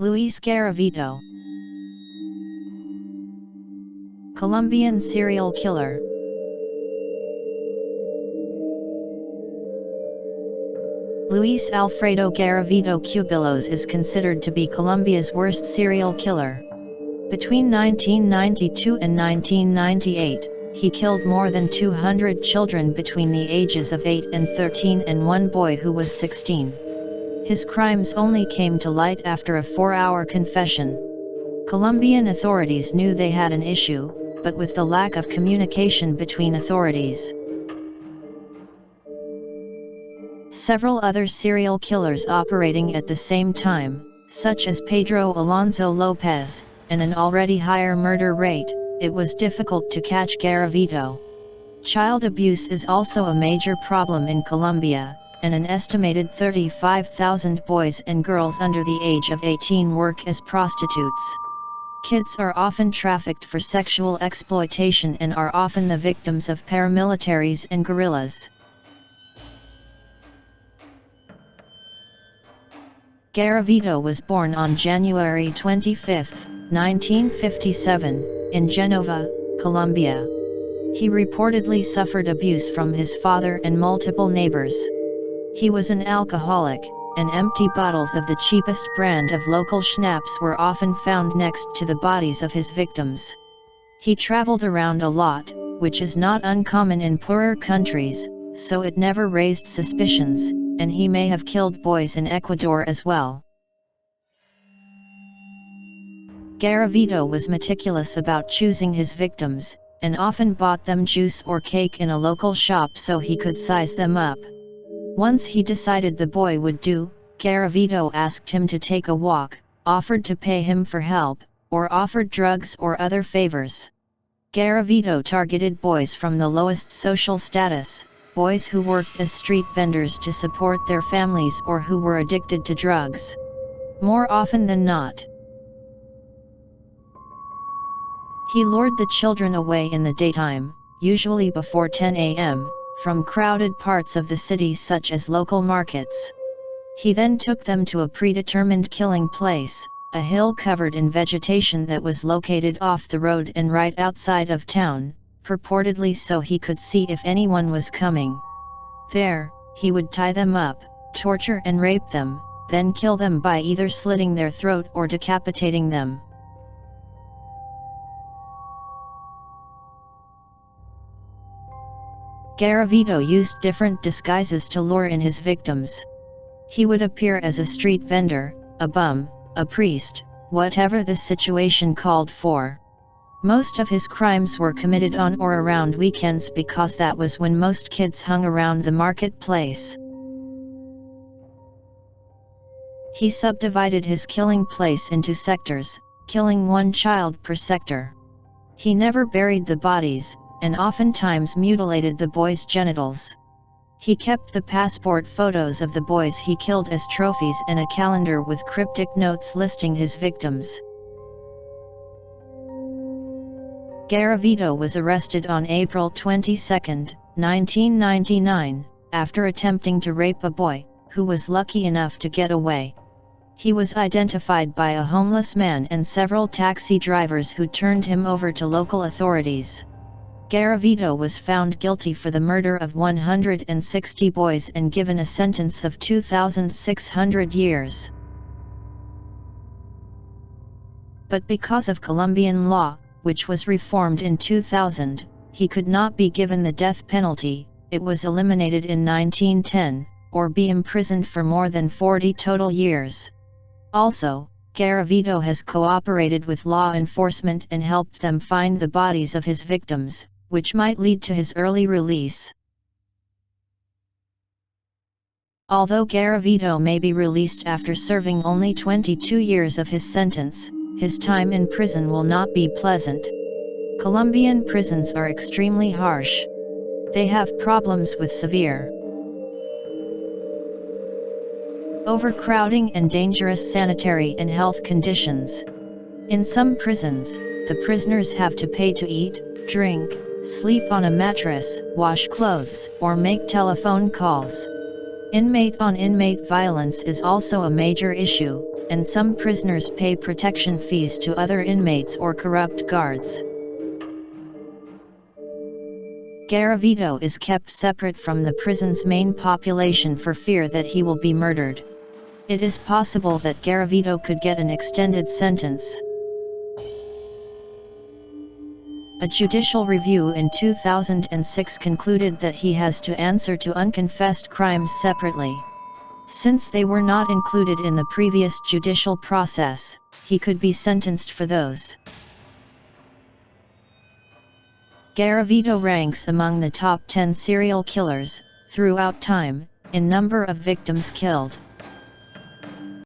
Luis Garavito, Colombian serial killer. Luis Alfredo Garavito Cubillos is considered to be Colombia's worst serial killer. Between 1992 and 1998, he killed more than 200 children between the ages of 8 and 13 and one boy who was 16. His crimes only came to light after a 4-hour confession. Colombian authorities knew they had an issue, but with the lack of communication between authorities. Several other serial killers operating at the same time, such as Pedro Alonso Lopez, and an already higher murder rate, it was difficult to catch Garavito. Child abuse is also a major problem in Colombia, and an estimated 35,000 boys and girls under the age of 18 work as prostitutes. Kids are often trafficked for sexual exploitation and are often the victims of paramilitaries and guerrillas. Garavito was born on January 25, 1957, in Genova, Colombia. He reportedly suffered abuse from his father and multiple neighbors. He was an alcoholic, and empty bottles of the cheapest brand of local schnapps were often found next to the bodies of his victims. He traveled around a lot, which is not uncommon in poorer countries, so it never raised suspicions, and he may have killed boys in Ecuador as well. Garavito was meticulous about choosing his victims, and often bought them juice or cake in a local shop so he could size them up. Once he decided the boy would do, Garavito asked him to take a walk, offered to pay him for help, or offered drugs or other favors. Garavito targeted boys from the lowest social status, boys who worked as street vendors to support their families or who were addicted to drugs. More often than not, he lured the children away in the daytime, usually before 10 a.m., from crowded parts of the city such as local markets. He then took them to a predetermined killing place, a hill covered in vegetation that was located off the road and right outside of town, purportedly so he could see if anyone was coming. There, he would tie them up, torture and rape them, then kill them by either slitting their throat or decapitating them. Garavito used different disguises to lure in his victims. He would appear as a street vendor, a bum, a priest, whatever the situation called for. Most of his crimes were committed on or around weekends because that was when most kids hung around the marketplace. He subdivided his killing place into sectors, killing one child per sector. He never buried the bodies, and oftentimes mutilated the boys' genitals. He kept the passport photos of the boys he killed as trophies and a calendar with cryptic notes listing his victims. Garavito was arrested on April 22, 1999, after attempting to rape a boy, who was lucky enough to get away. He was identified by a homeless man and several taxi drivers who turned him over to local authorities. Garavito was found guilty for the murder of 160 boys and given a sentence of 2,600 years. But because of Colombian law, which was reformed in 2000, he could not be given the death penalty. It was eliminated in 1910, or be imprisoned for more than 40 total years. Also, Garavito has cooperated with law enforcement and helped them find the bodies of his victims, which might lead to his early release. Although Garavito may be released after serving only 22 years of his sentence, his time in prison will not be pleasant. Colombian prisons are extremely harsh. They have problems with severe overcrowding and dangerous sanitary and health conditions. In some prisons, the prisoners have to pay to eat, drink, sleep on a mattress, wash clothes, or make telephone calls. Inmate-on-inmate violence is also a major issue. and some prisoners pay protection fees to other inmates or corrupt guards. Garavito is kept separate from the prison's main population for fear that he will be murdered. It is possible that Garavito could get an extended sentence. A judicial review in 2006 concluded that he has to answer to unconfessed crimes separately. Since they were not included in the previous judicial process, he could be sentenced for those. Garavito ranks among the top 10 serial killers, throughout time, in number of victims killed.